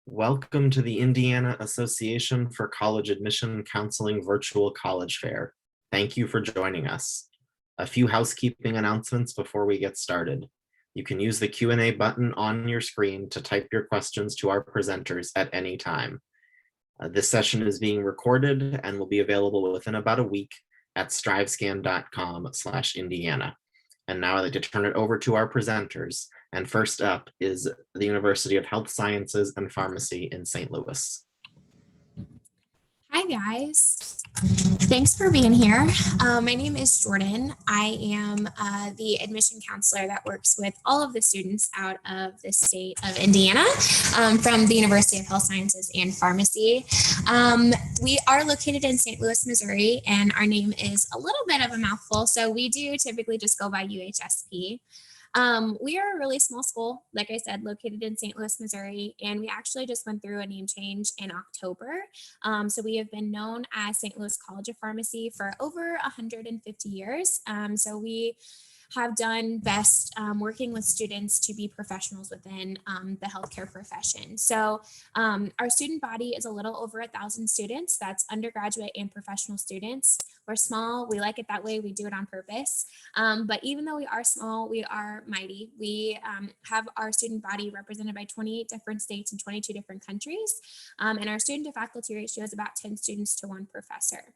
Welcome to the Indiana Association for College Admission Counseling Virtual College Fair. Thank you for joining us. A few housekeeping announcements before we get started. You can use the Q&A button on your screen to type your questions to our presenters at any time. This session is being recorded and will be available within about a week at strivescan.com/Indiana. And now I'd like to turn it over to our presenters. And first up is the University of Health Sciences and Pharmacy in St. Louis. Hi guys, thanks for being here. My name is Jordan. I am the admission counselor that works with all of the students out of the state of Indiana from the University of Health Sciences and Pharmacy. We are located in St. Louis, Missouri, and our name is a little bit of a mouthful, so we do typically just go by UHSP. We are a really small school, like I said, located in St. Louis, Missouri, and we actually just went through a name change in October. So we have been known as St. Louis College of Pharmacy for over 150 years. So we have done best working with students to be professionals within the healthcare profession. So our student body is a little over 1,000 students. That's undergraduate and professional students. We're small. We like it that way. We do it on purpose. But even though we are small, we are mighty. We have our student body represented by 28 different states and 22 different countries. And our student to faculty ratio is about 10 students to 1 professor.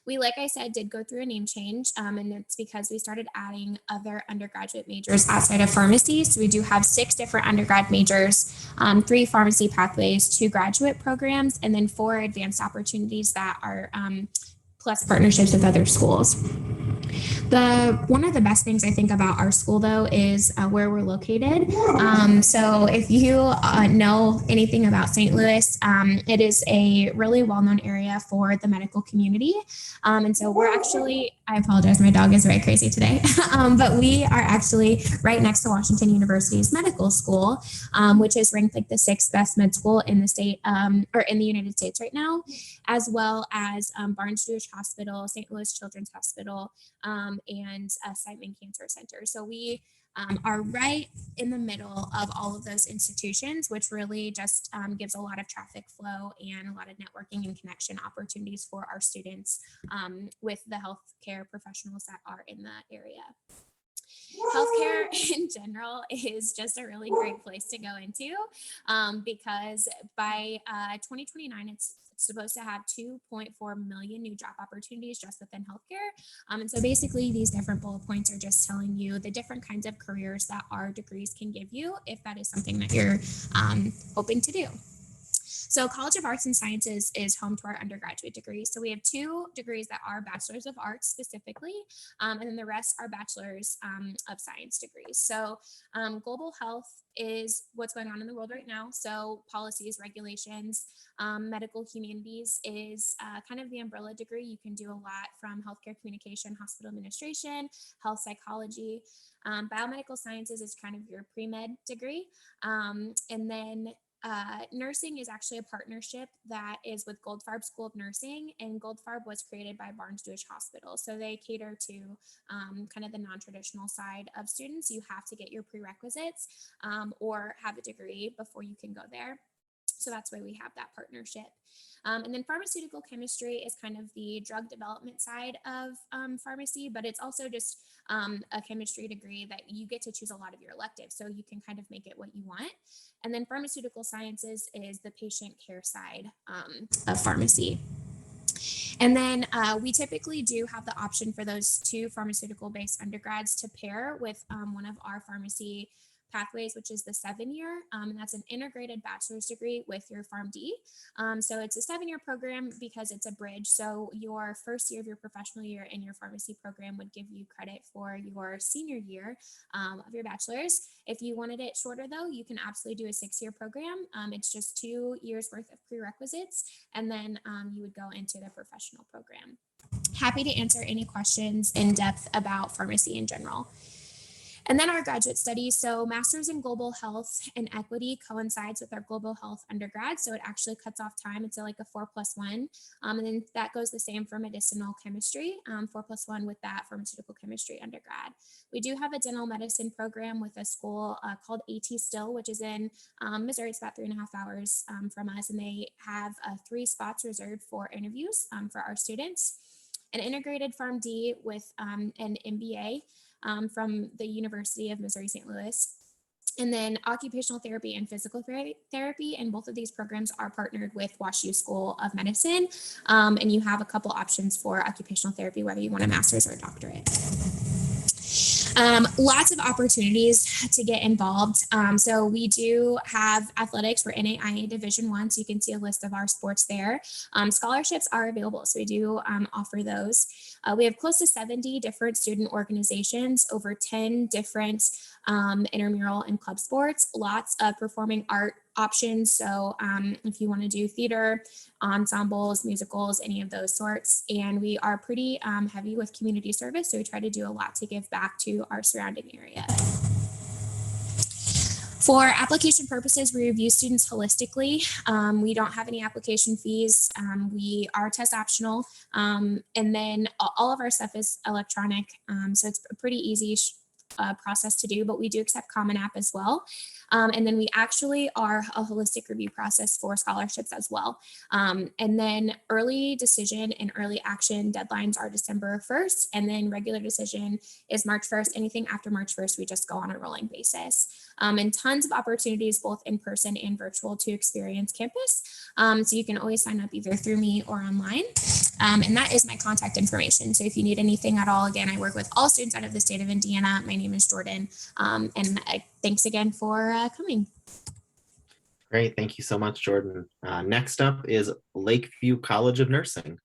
We, like I said, did go through a name change, and it's because we started adding other undergraduate majors outside of pharmacy. So we do have 6 different undergrad majors, 3 pharmacy pathways, 2 graduate programs, and then 4 advanced opportunities that are plus partnerships with other schools. One of the best things I think about our school, though, is where we're located. So if you know anything about St. Louis, it is a really well-known area for the medical community. And so we're actually, I apologize, my dog is very crazy today, but we are actually right next to Washington University's medical school, which is ranked like the 6th best med school in the state or in the United States right now, as well as Barnes-Jewish Hospital, St. Louis Children's Hospital, and Siteman Cancer Center. So we are right in the middle of all of those institutions, which really just gives a lot of traffic flow and a lot of networking and connection opportunities for our students with the healthcare professionals that are in the area. Healthcare in general is just a really great place to go into because by 2029, it's supposed to have 2.4 million new job opportunities just within healthcare. And so basically these different bullet points are just telling you the different kinds of careers that our degrees can give you if that is something that you're hoping to do. So College of Arts and Sciences is home to our undergraduate degrees. So we have 2 degrees that are Bachelors of Arts specifically, and then the rest are Bachelors of Science degrees. So global health is what's going on in the world right now. So policies, regulations, medical humanities is kind of the umbrella degree. You can do a lot from healthcare communication, hospital administration, health psychology. Biomedical sciences is kind of your pre-med degree. And then nursing is actually a partnership that is with Goldfarb School of Nursing, and Goldfarb was created by Barnes-Jewish Hospital. So they cater to kind of the non-traditional side of students. You have to get your prerequisites or have a degree before you can go there. So that's why we have that partnership. And then pharmaceutical chemistry is kind of the drug development side of pharmacy, but it's also just a chemistry degree that you get to choose a lot of your electives. So you can kind of make it what you want. And then pharmaceutical sciences is the patient care side of pharmacy. And then we typically do have the option for those 2 pharmaceutical-based undergrads to pair with one of our pharmacy pathways, which is the 7-year, and that's an integrated bachelor's degree with your PharmD. So it's a 7-year program because it's a bridge. So your first year of your professional year in your pharmacy program would give you credit for your senior year of your bachelor's. If you wanted it shorter though, you can absolutely do a 6-year program. It's just 2 years worth of prerequisites, and then you would go into the professional program. Happy to answer any questions in depth about pharmacy in general. And then our graduate studies. So Master's in Global Health and Equity coincides with our Global Health undergrad. So it actually cuts off time. It's like a 4+1. And then that goes the same for medicinal chemistry, 4+1 with that pharmaceutical chemistry undergrad. We do have a dental medicine program with a school called AT Still, which is in Missouri. It's about 3.5 hours from us. And they have 3 spots reserved for interviews for our students. An integrated PharmD with an MBA from the University of Missouri St. Louis. And then occupational therapy and physical therapy. And both of these programs are partnered with WashU School of Medicine. And you have a couple options for occupational therapy, whether you want a master's or a doctorate. Lots of opportunities to get involved. So we do have athletics. We're NAIA Division I, so you can see a list of our sports there. Scholarships are available, so we do offer those. We have close to 70 different student organizations, over 10 different intramural and club sports, lots of performing art options. So if you want to do theater, ensembles, musicals, any of those sorts. And we are pretty heavy with community service. So we try to do a lot to give back to our surrounding area. For application purposes, we review students holistically. We don't have any application fees. We are test optional. And then all of our stuff is electronic. So it's a pretty easy process to do, but we do accept Common App as well. And then we actually are a holistic review process for scholarships as well. And then early decision and early action deadlines are December 1st, and then regular decision is March 1st. Anything after March 1st, we just go on a rolling basis. And tons of opportunities, both in person and virtual, to experience campus. So you can always sign up either through me or online. And that is my contact information. So if you need anything at all, again, I work with all students out of the state of Indiana. My name is Jordan. And thanks again for coming. Great. Thank you so much, Jordan. Next up is Lakeview College of Nursing.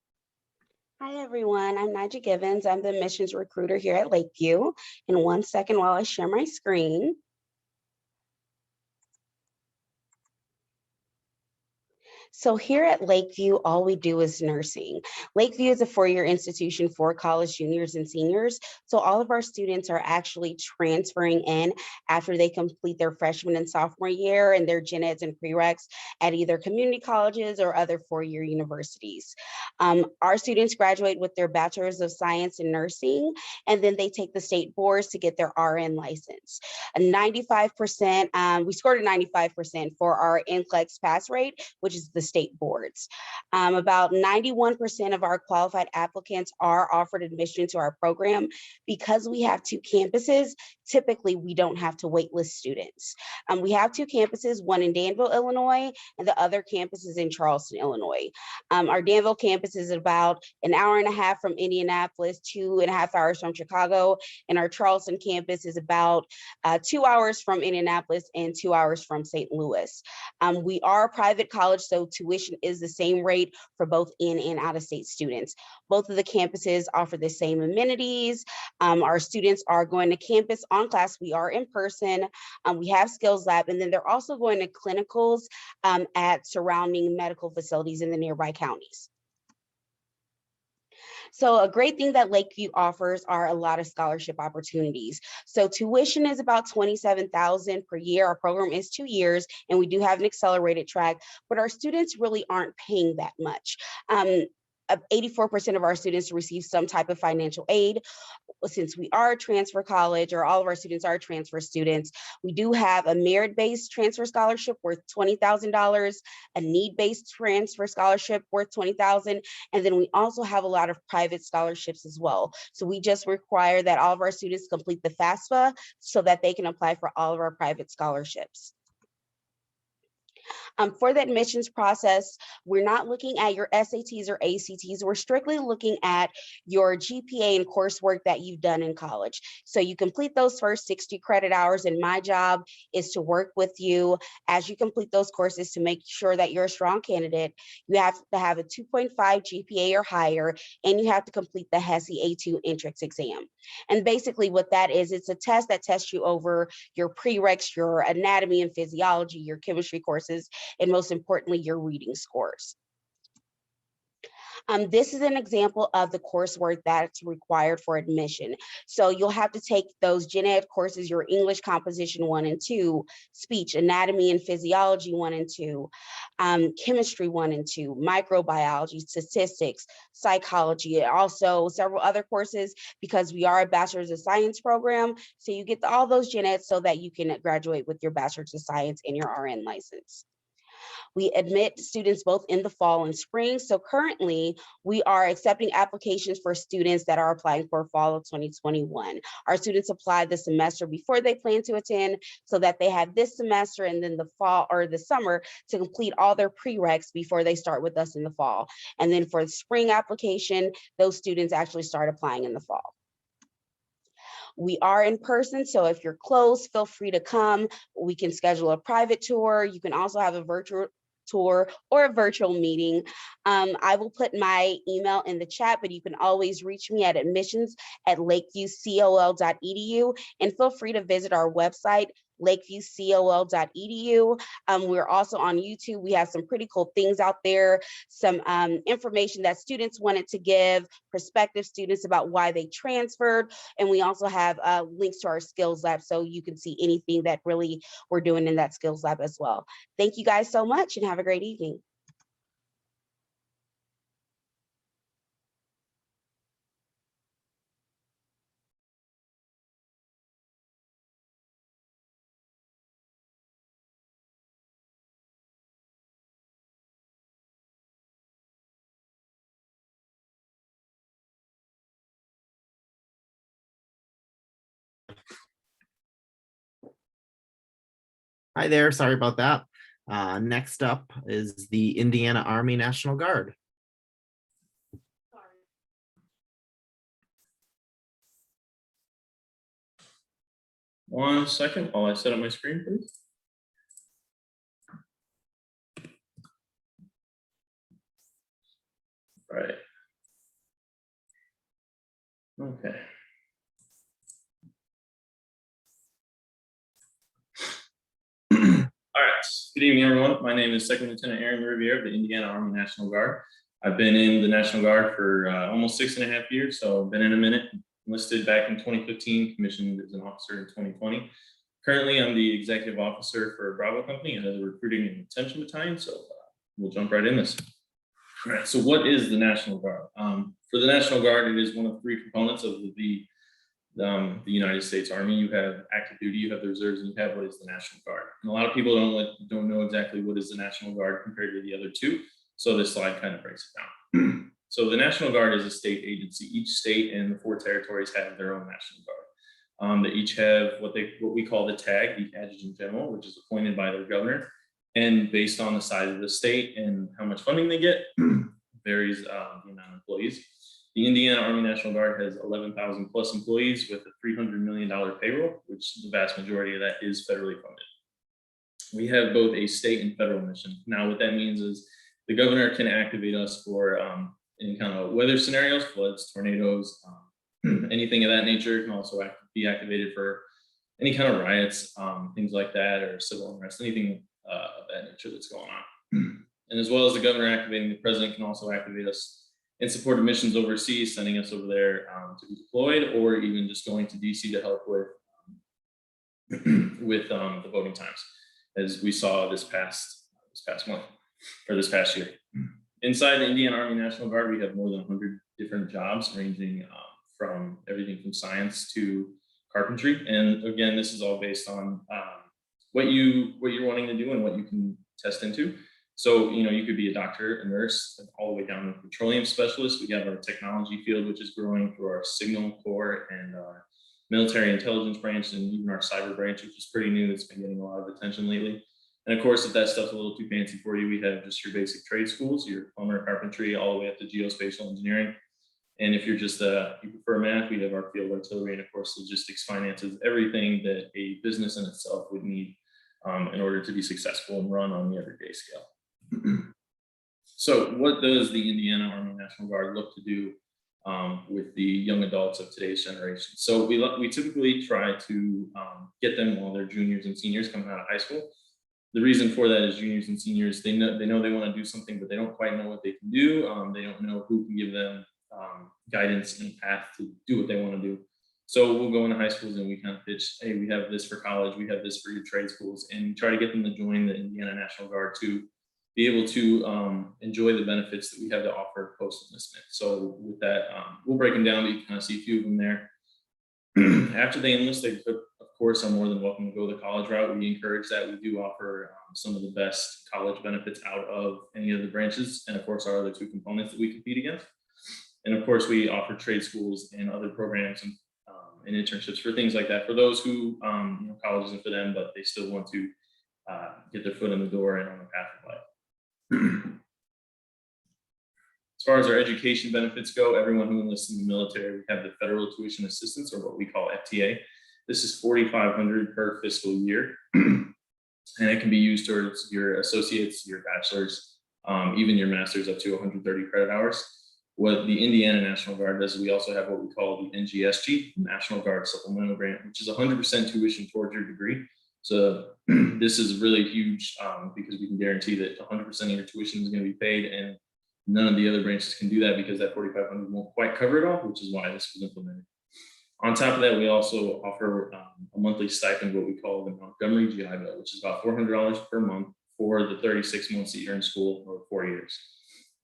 Hi, everyone. I'm Naja Givens. I'm the admissions recruiter here at Lakeview. In 1 second while I share my screen. So here at Lakeview, all we do is nursing. Lakeview is a 4-year institution for college juniors and seniors. So all of our students are actually transferring in after they complete their freshman and sophomore year and their gen eds and prereqs at either community colleges or other 4-year universities. Our students graduate with their bachelor's of science in nursing, and then they take the state boards to get their RN license. A 95%, we scored a 95% for our NCLEX pass rate, which is the state boards. About 91% of our qualified applicants are offered admission to our program. Because we have 2 campuses, typically we don't have to waitlist students. We have 2 campuses, one in Danville, Illinois, and the other campus is in Charleston, Illinois. Our Danville campus is about an hour and a half from Indianapolis, 2.5 hours from Chicago, and our Charleston campus is about 2 hours from Indianapolis and 2 hours from St. Louis. We are a private college, so tuition is the same rate for both in and out of state students. Both of the campuses offer the same amenities. Our students are going to campus on class. We are in person. We have skills lab, and then they're also going to clinicals at surrounding medical facilities in the nearby counties. So a great thing that Lakeview offers are a lot of scholarship opportunities. So tuition is about $27,000 per year. Our program is 2 years, and we do have an accelerated track, but our students really aren't paying that much. 84% of our students receive some type of financial aid. Since we are a transfer college, or all of our students are transfer students, we do have a merit-based transfer scholarship worth $20,000, a need-based transfer scholarship worth $20,000, and then we also have a lot of private scholarships as well. So we just require that all of our students complete the FAFSA so that they can apply for all of our private scholarships. For the admissions process, we're not looking at your SATs or ACTs. We're strictly looking at your GPA and coursework that you've done in college. So you complete those first 60 credit hours, and my job is to work with you as you complete those courses to make sure that you're a strong candidate. You have to have a 2.5 GPA or higher, and you have to complete the HESI A2 entrance exam. And basically what that is, it's a test that tests you over your prereqs, your anatomy and physiology, your chemistry courses, and most importantly, your reading scores. This is an example of the coursework that's required for admission. So you'll have to take those gen ed courses, your English composition 1 and 2, speech, anatomy and physiology 1 and 2, chemistry 1 and 2, microbiology, statistics, psychology, and also several other courses because we are a bachelor's of science program. So you get all those gen eds so that you can graduate with your bachelor's of science and your RN license. We admit students both in the fall and spring. So currently we are accepting applications for students that are applying for fall of 2021. Our students apply the semester before they plan to attend so that they have this semester and then the fall or the summer to complete all their prereqs before they start with us in the fall. And then for the spring application, those students actually start applying in the fall. We are in person, so if you're close, feel free to come. We can schedule a private tour. You can also have a virtual tour or a virtual meeting. I will put my email in the chat, but you can always reach me at admissions@lakeviewcol.edu, and feel free to visit our website, lakeviewcol.edu. We're also on YouTube. We have some pretty cool things out there, some information that students wanted to give prospective students about why they transferred. And we also have links to our skills lab so you can see anything that really we're doing in that skills lab as well. Thank you guys so much and have a great evening. Hi there, sorry about that. Next up is the Indiana Army National Guard. One second while I set up my screen, please. All right. Okay. All right. Good evening, everyone. My name is Second Lieutenant Aaron Riviere of the Indiana Army National Guard. I've been in the National Guard for almost 6.5 years, so I've been in a minute. Enlisted back in 2015, commissioned as an officer in 2020. Currently, I'm the executive officer for Bravo Company and as a recruiting and retention battalion, so we'll jump right in this. All right, so what is the National Guard? For the National Guard, it is one of 3 components of the United States Army. You have active duty, you have the reserves, and you have what is the National Guard. And a lot of people don't know exactly what is the National Guard compared to the other 2. So this slide kind of breaks it down. So the National Guard is a state agency. Each state and the 4 territories have their own National Guard. They each have what we call the TAG, the Adjutant General, which is appointed by their governor. And based on the size of the state and how much funding they get, varies the amount of employees. The Indiana Army National Guard has 11,000 plus employees with a $300 million payroll, which the vast majority of that is federally funded. We have both a state and federal mission. Now, what that means is the governor can activate us for any kind of weather scenarios, floods, tornadoes, anything of that nature. Can also be activated for any kind of riots, things like that, or civil unrest, anything of that nature that's going on. And as well as the governor activating, the president can also activate us in support of missions overseas, sending us over there to be deployed, or even just going to DC to help with the voting times, as we saw this past month or this past year. Inside the Indiana Army National Guard, we have more than 100 different jobs, ranging from everything from science to carpentry. And again, this is all based on what you're wanting to do and what you can test into. So, you could be a doctor, a nurse, all the way down to a petroleum specialist. We have our technology field, which is growing through our signal corps and our military intelligence branch, and even our cyber branch, which is pretty new. It's been getting a lot of attention lately. And of course, if that stuff's a little too fancy for you, we have just your basic trade schools, your plumber, carpentry, all the way up to geospatial engineering. And if you're just you prefer math, we have our field artillery, and of course, logistics, finances, everything that a business in itself would need in order to be successful and run on the everyday scale. So what does the Indiana Army National Guard look to do with the young adults of today's generation? So we typically try to get them while they're juniors and seniors coming out of high school. The reason for that is juniors and seniors, they know they want to do something, but they don't quite know what they can do. They don't know who can give them guidance and path to do what they want to do. So we'll go into high schools and we kind of pitch, hey, we have this for college, we have this for your trade schools, and try to get them to join the Indiana National Guard to be able to enjoy the benefits that we have to offer post enlistment. So with that, we'll break them down, but you can kind of see a few of them there. After they enlist, they of course are more than welcome to go the college route. We encourage that. We do offer some of the best college benefits out of any of the branches, and of course our other two components that we compete against. And of course we offer trade schools and other programs and internships for things like that for those who college isn't for them, but they still want to get their foot in the door and on the path of life. As far as our education benefits go, everyone who enlists in the military, we have the federal tuition assistance, or what we call FTA. This is $4,500 per fiscal year, and it can be used towards your associates, your bachelor's, even your master's up to 130 credit hours. What the Indiana National Guard does is we also have what we call the NGSG, National Guard Supplemental Grant, which is 100% tuition towards your degree. So this is really huge because we can guarantee that 100% of your tuition is going to be paid, and none of the other branches can do that because that 4,500 won't quite cover it all, which is why this was implemented. On top of that, we also offer a monthly stipend, what we call the Montgomery GI Bill, which is about $400 per month for the 36 months that you're in school, or 4 years.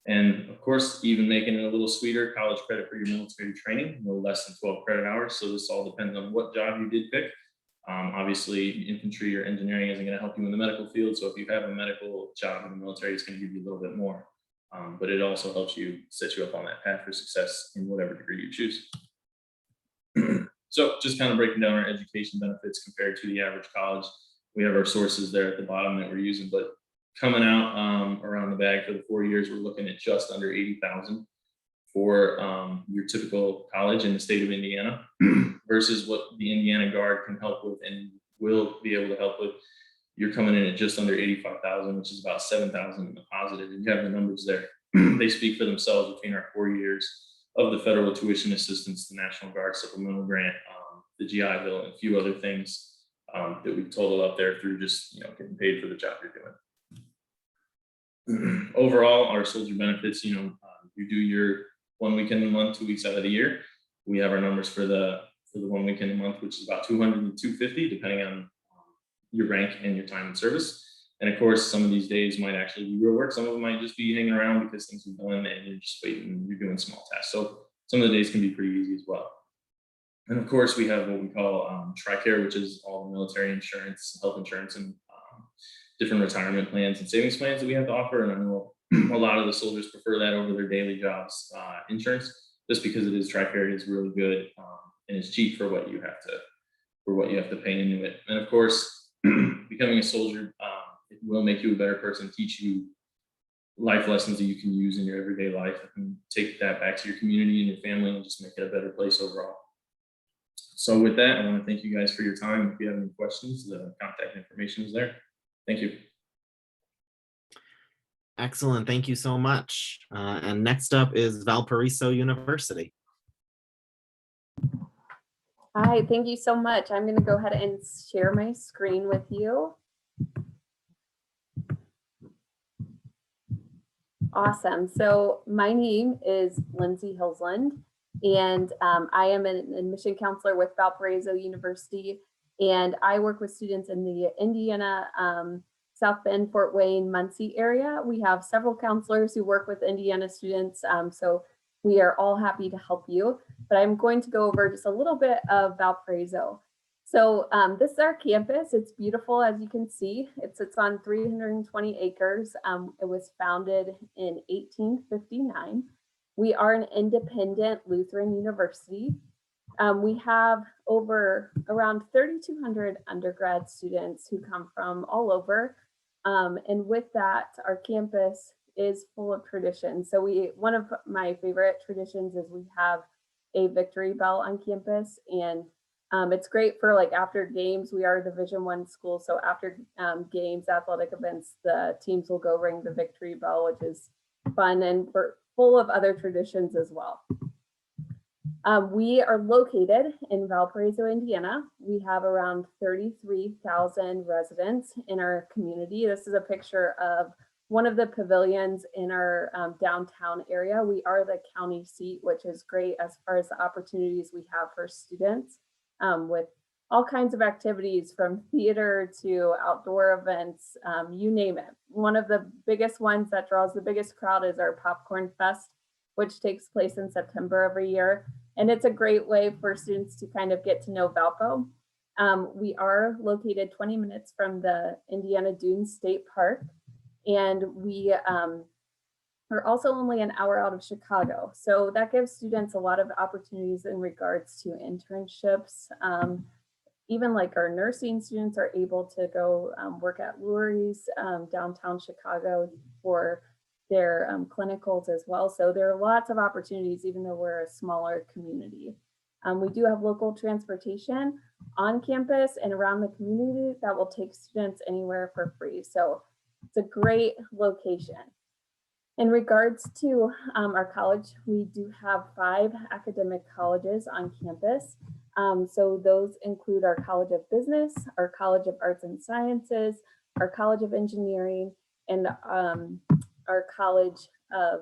And of course, even making it a little sweeter, college credit for your military training, no less than 12 credit hours. So this all depends on what job you did pick. Obviously, infantry or engineering isn't going to help you in the medical field. So if you have a medical job in the military, it's going to give you a little bit more. But it also helps you set you up on that path for success in whatever degree you choose. So just kind of breaking down our education benefits compared to the average college. We have our sources there at the bottom that we're using, but coming out around the bag for the 4 years, we're looking at just under $80,000 for your typical college in the state of Indiana versus what the Indiana Guard can help with and will be able to help with. You're coming in at just under $85,000, which is about $7,000 in the positive, and you have the numbers there. They speak for themselves between our 4 years of the federal tuition assistance, the National Guard Supplemental Grant, the GI Bill, and a few other things that we've totaled up there through just getting paid for the job you're doing. Overall, our soldier benefits, you do your 1 weekend a month, 2 weeks out of the year. We have our numbers for the 1 weekend a month, which is about $200 to $250, depending on your rank and your time in service. And of course, some of these days might actually be real work. Some of them might just be hanging around because things are done and you're just waiting and you're doing small tasks. So some of the days can be pretty easy as well. And of course, we have what we call TRICARE, which is all the military insurance, health insurance, and different retirement plans and savings plans that we have to offer. And I know a lot of the soldiers prefer that over their daily jobs insurance, just because it is TRICARE. It is really good and it's cheap for what you have to pay into it. And of course, becoming a soldier, it will make you a better person, teach you life lessons that you can use in your everyday life and take that back to your community and your family and just make it a better place overall. So with that, I want to thank you guys for your time. If you have any questions, the contact information is there. Thank you. Excellent. Thank you so much. And next up is Valparaiso University. Hi, thank you so much. I'm going to go ahead and share my screen with you. Awesome. So my name is Lindsay Hillsland, and I am an admission counselor with Valparaiso University, and I work with students in the Indiana, South Bend, Fort Wayne, Muncie area. We have several counselors who work with Indiana students, so we are all happy to help you. But I'm going to go over just a little bit of Valparaiso. So this is our campus. It's beautiful, as you can see. It sits on 320 acres. It was founded in 1859. We are an independent Lutheran university. We have around 3,200 undergrad students who come from all over. And with that, our campus is full of traditions. So one of my favorite traditions is we have a victory bell on campus, and it's great for after games. We are a Division I school, so after games, athletic events, the teams will go ring the victory bell, which is fun, and we're full of other traditions as well. We are located in Valparaiso, Indiana. We have around 33,000 residents in our community. This is a picture of one of the pavilions in our downtown area. We are the county seat, which is great as far as the opportunities we have for students with all kinds of activities from theater to outdoor events, you name it. One of the biggest ones that draws the biggest crowd is our Popcorn Fest, which takes place in September every year. And it's a great way for students to kind of get to know Valpo. We are located 20 minutes from the Indiana Dunes State Park, and we are also only an hour out of Chicago. So that gives students a lot of opportunities in regards to internships. Even like our nursing students are able to go work at Lurie's downtown Chicago for their clinicals as well. So there are lots of opportunities, even though we're a smaller community. We do have local transportation on campus and around the community that will take students anywhere for free. So it's a great location. In regards to our college, we do have 5 academic colleges on campus. So those include our College of Business, our College of Arts and Sciences, our College of Engineering, and our College of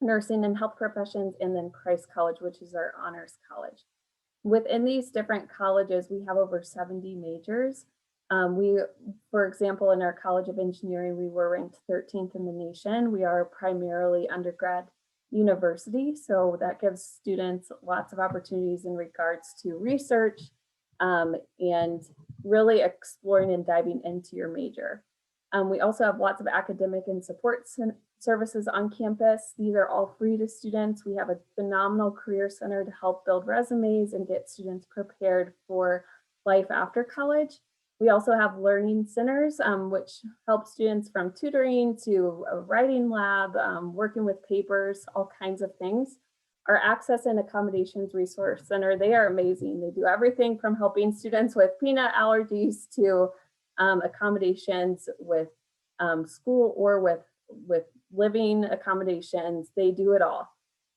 Nursing and Health Professions, and then Christ College, which is our honors college. Within these different colleges, we have over 70 majors. For example, in our College of Engineering, we were ranked 13th in the nation. We are primarily undergrad university, so that gives students lots of opportunities in regards to research and really exploring and diving into your major. We also have lots of academic and support services on campus. These are all free to students. We have a phenomenal career center to help build resumes and get students prepared for life after college. We also have learning centers, which help students from tutoring to a writing lab, working with papers, all kinds of things. Our Access and Accommodations Resource Center, they are amazing. They do everything from helping students with peanut allergies to accommodations with school or with living accommodations. They do it all.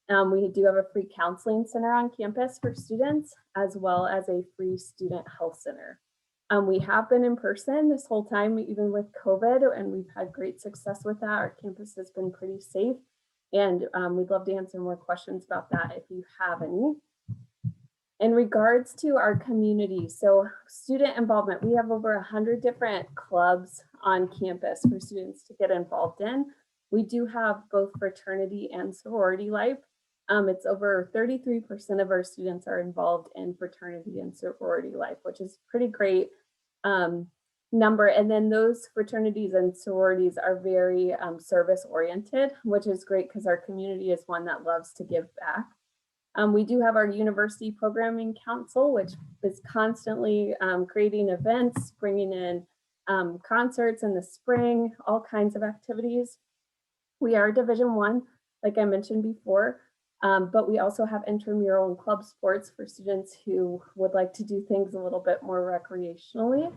We do have a free counseling center on campus for students, as well as a free student health center. We have been in person this whole time, even with COVID, and we've had great success with that. Our campus has been pretty safe, and we'd love to answer more questions about that if you have any. In regards to our community, so student involvement, we have over 100 different clubs on campus for students to get involved in. We do have both fraternity and sorority life. It's over 33% of our students are involved in fraternity and sorority life, which is pretty great number. And then those fraternities and sororities are very service oriented, which is great because our community is one that loves to give back. We do have our University Programming Council, which is constantly creating events, bringing in concerts in the spring, all kinds of activities. We are Division I, like I mentioned before. But we also have intramural and club sports for students who would like to do things a little bit more recreationally.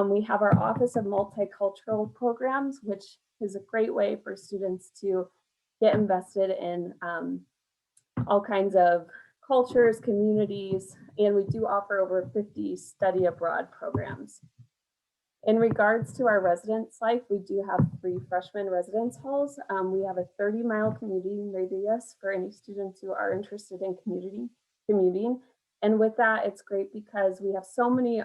We have our Office of Multicultural Programs, which is a great way for students to get invested in all kinds of cultures, communities, and we do offer over 50 study abroad programs. In regards to our residence life, we do have 3 freshman residence halls. We have a 30-mile commuting radius for any students who are interested in commuting. And with that, it's great because we have so many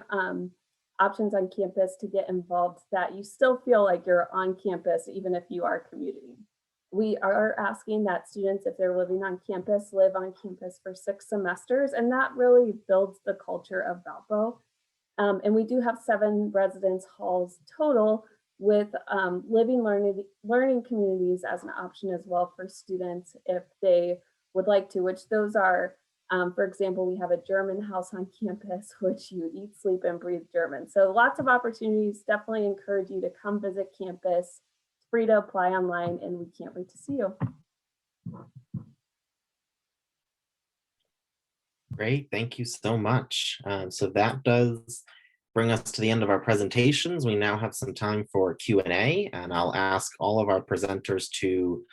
options on campus to get involved that you still feel like you're on campus, even if you are commuting. We are asking that students, if they're living on campus, live on campus for 6 semesters, and that really builds the culture of Valpo. And we do have 7 residence halls total with living learning communities as an option as well for students if they would like to, which those are, for example, we have a German house on campus, which you eat, sleep, and breathe German. So lots of opportunities. Definitely encourage you to come visit campus. It's free to apply online, and we can't wait to see you. Great, thank you so much. So that does bring us to the end of our presentations. We now have some time for Q&A, and I'll ask all of our presenters to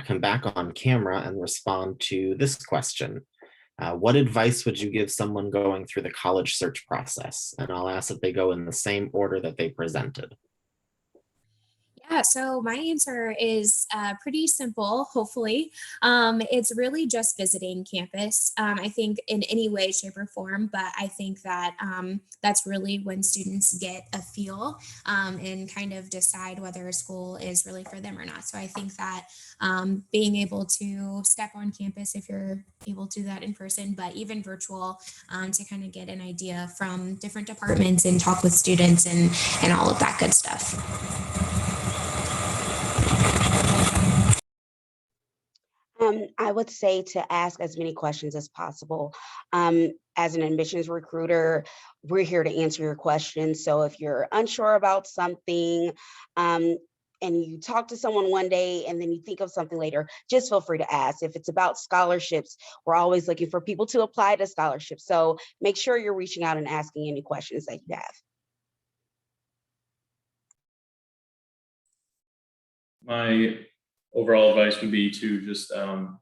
come back on camera and respond to this question. What advice would you give someone going through the college search process? And I'll ask that they go in the same order that they presented. Yeah, so my answer is pretty simple, hopefully. It's really just visiting campus, I think in any way, shape, or form, but I think that that's really when students get a feel and kind of decide whether a school is really for them or not. So I think that being able to step on campus, if you're able to do that in person, but even virtual, to kind of get an idea from different departments and talk with students and all of that good stuff. I would say to ask as many questions as possible. As an admissions recruiter, we're here to answer your questions. So if you're unsure about something, and you talk to someone one day and then you think of something later, just feel free to ask. If it's about scholarships, we're always looking for people to apply to scholarships. So make sure you're reaching out and asking any questions that you have. My overall advice would be to just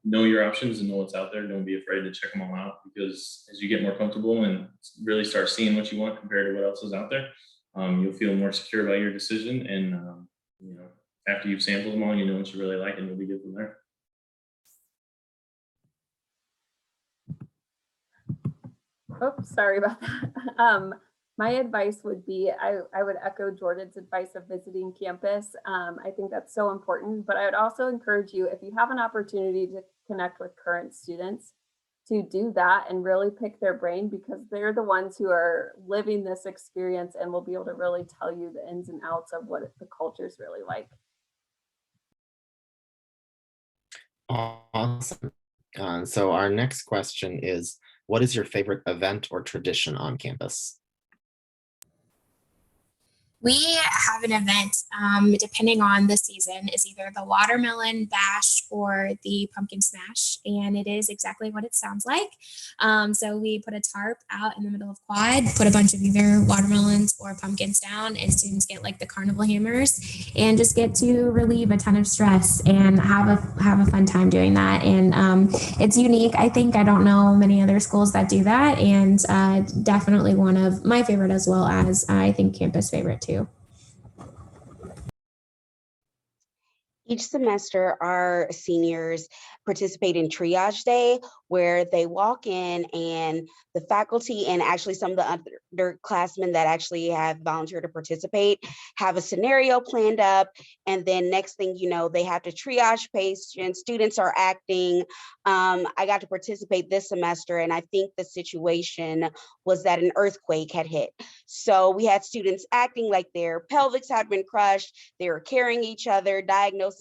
know your options and know what's out there. Don't be afraid to check them all out, because as you get more comfortable and really start seeing what you want compared to what else is out there, you'll feel more secure about your decision. And after you've sampled them all, you know what you really like, and you'll be good from there. Oh, sorry about that. My advice would be, I would echo Jordan's advice of visiting campus. I think that's so important, but I would also encourage you, if you have an opportunity to connect with current students, to do that and really pick their brain, because they're the ones who are living this experience and will be able to really tell you the ins and outs of what the culture is really like. Awesome. So our next question is, what is your favorite event or tradition on campus? We have an event, depending on the season, is either the watermelon bash or the pumpkin smash, and it is exactly what it sounds like. So we put a tarp out in the middle of quad, put a bunch of either watermelons or pumpkins down, and students get like the carnival hammers and just get to relieve a ton of stress and have a fun time doing that. And it's unique. I think I don't know many other schools that do that, and definitely one of my favorite, as well as I think campus favorite too. Each semester, our seniors participate in triage day, where they walk in and the faculty and actually some of the underclassmen that actually have volunteered to participate have a scenario planned up. And then next thing you know, they have to triage patients. Students are acting. I got to participate this semester, and I think the situation was that an earthquake had hit. So we had students acting like their pelvics had been crushed. They were carrying each other, diagnosing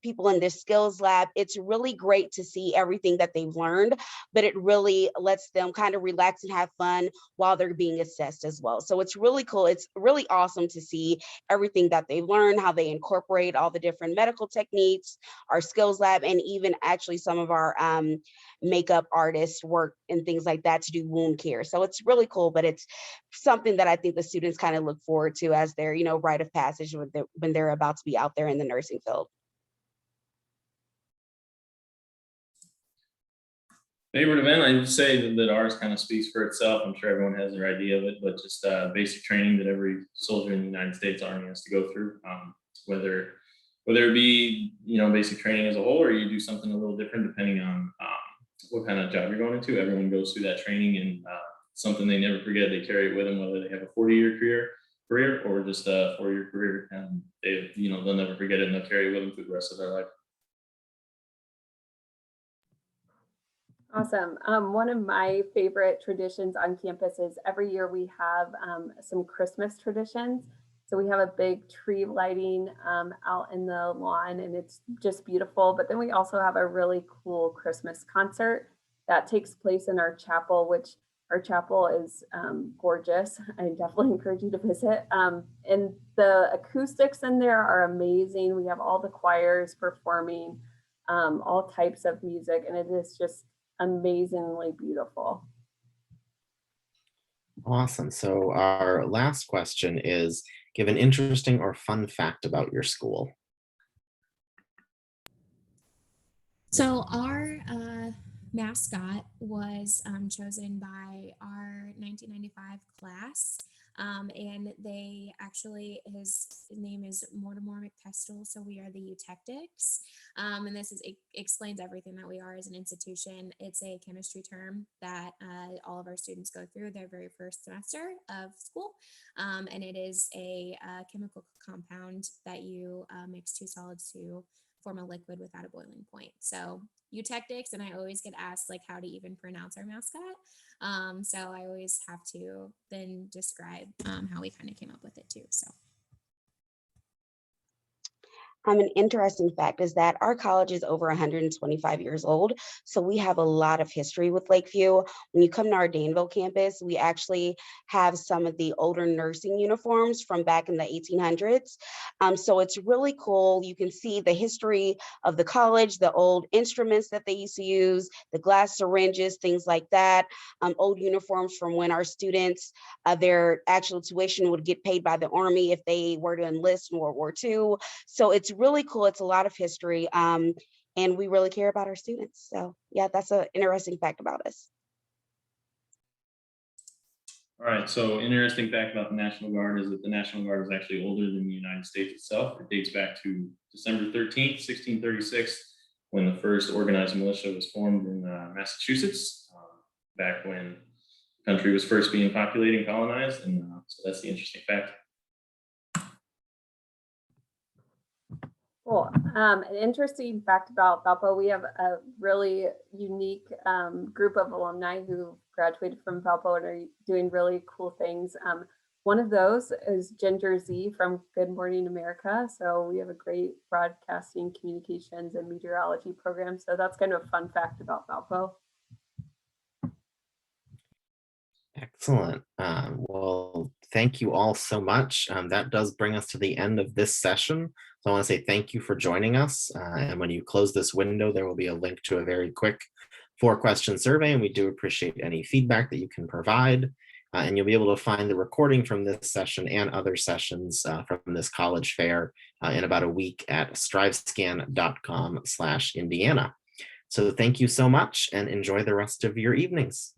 people in this skills lab. It's really great to see everything that they've learned, but it really lets them kind of relax and have fun while they're being assessed as well. So it's really cool. It's really awesome to see everything that they've learned, how they incorporate all the different medical techniques, our skills lab, and even actually some of our makeup artists work and things like that to do wound care. So it's really cool, but it's something that I think the students kind of look forward to as their, rite of passage when they're about to be out there in the nursing field. Favorite event, I'd say that ours kind of speaks for itself. I'm sure everyone has their idea of it, but just basic training that every soldier in the United States Army has to go through. Whether it be basic training as a whole, or you do something a little different depending on what kind of job you're going into. Everyone goes through that training, and something they never forget. They carry it with them, whether they have a 40-year career or just a 4-year career, and they'll never forget it, and they'll carry it with them through the rest of their life. Awesome. One of my favorite traditions on campus is every year we have some Christmas traditions. So we have a big tree lighting out in the lawn, and it's just beautiful. But then we also have a really cool Christmas concert that takes place in our chapel, which our chapel is gorgeous. I definitely encourage you to visit. And the acoustics in there are amazing. We have all the choirs performing all types of music, and it is just amazingly beautiful. Awesome. So our last question is, give an interesting or fun fact about your school. So our mascot was chosen by our 1995 class. And they actually, his name is Mortimer McPestle. So we are the Eutectics. And this explains everything that we are as an institution. It's a chemistry term that all of our students go through their very first semester of school. And it is a chemical compound that you mix two solids to form a liquid without a boiling point. So Eutectics, and I always get asked like how to even pronounce our mascot. So I always have to then describe how we kind of came up with it too. So An interesting fact is that our college is over 125 years old, so we have a lot of history with Lakeview. When you come to our Danville campus, we actually have some of the older nursing uniforms from back in the 1800s. So it's really cool. You can see the history of the college, the old instruments that they used to use, the glass syringes, things like that, old uniforms from when our students, their actual tuition would get paid by the Army if they were to enlist in World War II. So it's really cool. It's a lot of history, and we really care about our students. So yeah, that's an interesting fact about us. All right, so interesting fact about the National Guard is that the National Guard is actually older than the United States itself. It dates back to December 13th, 1636, when the first organized militia was formed in Massachusetts, back when the country was first being populated and colonized. And so that's the interesting fact. Cool. An interesting fact about Valpo, we have a really unique group of alumni who graduated from Valpo and are doing really cool things. One of those is Ginger Z from Good Morning America. So we have a great broadcasting, communications, and meteorology program. So that's kind of a fun fact about Valpo. Excellent. Well, thank you all so much. That does bring us to the end of this session. So I want to say thank you for joining us. And when you close this window, there will be a link to a very quick 4-question survey. And we do appreciate any feedback that you can provide. And you'll be able to find the recording from this session and other sessions from this college fair in about a week at strivescan.com/Indiana. So thank you so much and enjoy the rest of your evenings.